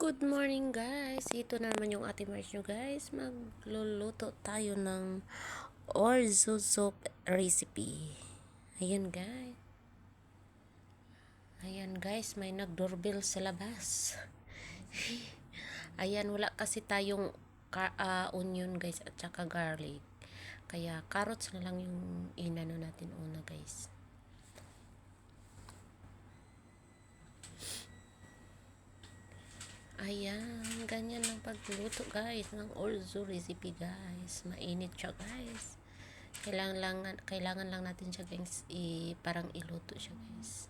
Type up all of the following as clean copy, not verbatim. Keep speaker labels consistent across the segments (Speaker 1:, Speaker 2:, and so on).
Speaker 1: Good morning guys! Ito na naman yung ating Mars nyo guys. Magluluto tayo ng orzo soup recipe. Ayan guys. Ayan guys, may nag-doorbell sa labas. Ayan, wala kasi tayong onion guys at saka garlic. Kaya carrots na lang yung inano natin una guys. Ayan, ganyan lang pagluto guys ng orzo recipe guys. Mainit siya guys. Kailangan lang natin siya guys, parang iluto siya guys.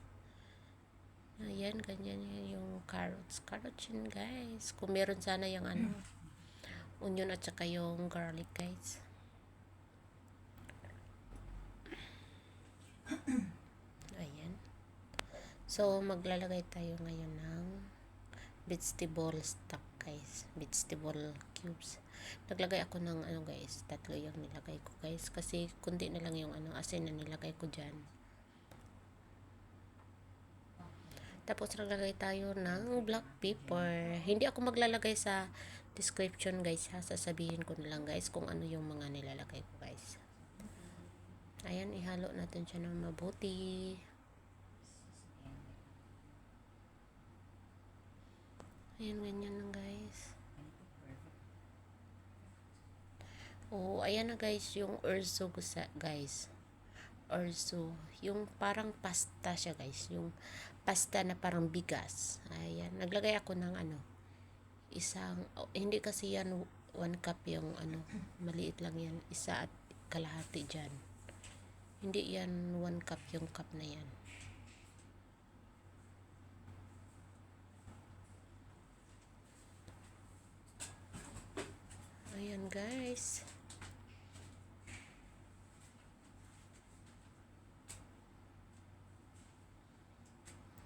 Speaker 1: Ayan, ganyan yung carrots. Carrots yun guys. Kung meron sana yung onion at saka yung garlic guys. Ayan. So, maglalagay tayo ngayon ng vegetable stock guys, vegetable cubes. Naglagay ako ng guys, 3 yung nilagay ko guys, kasi kundi na lang yung asin na nilagay ko dyan. Tapos naglagay tayo ng black pepper. Hindi ako maglalagay sa description guys ha, sasabihin ko na lang guys kung ano yung mga nilalagay ko guys. Ayan, ihalo natin siya ng mabuti. Ayan, ganyan lang guys. Oh, ayan na guys yung orzo guys. Orzo, yung parang pasta siya guys, yung pasta na parang bigas. Ayan, naglagay ako ng hindi kasi yan 1 cup yung maliit lang yan, 1 at kalahati dyan. Hindi yan 1 cup yung cup na yan. Ayan guys.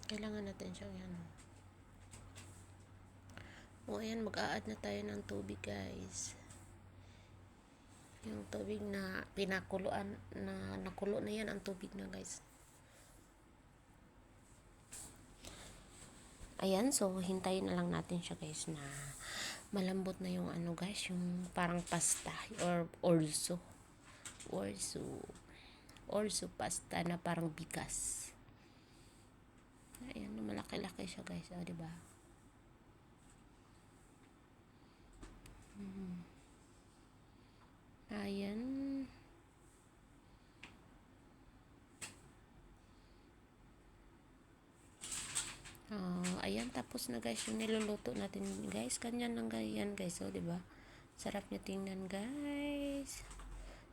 Speaker 1: Kailangan natin siyang O ayan, mag-a-add na tayo ng tubig guys. Yung tubig na pinakuluan na nakulo na yan, ang tubig na guys. Ayan, so hintayin na lang natin siya guys na malambot na yung guys, yung parang pasta or orzo pasta na parang bigas. Ayan, malaki-laki siya guys, diba? Ayan. Ayan, tapos na guys yung niluluto natin guys. Ganyan lang ganyan guys, diba? Sarap niya tingnan guys.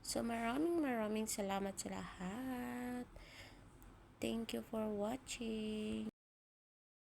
Speaker 1: So maraming salamat sa lahat. Thank you for watching.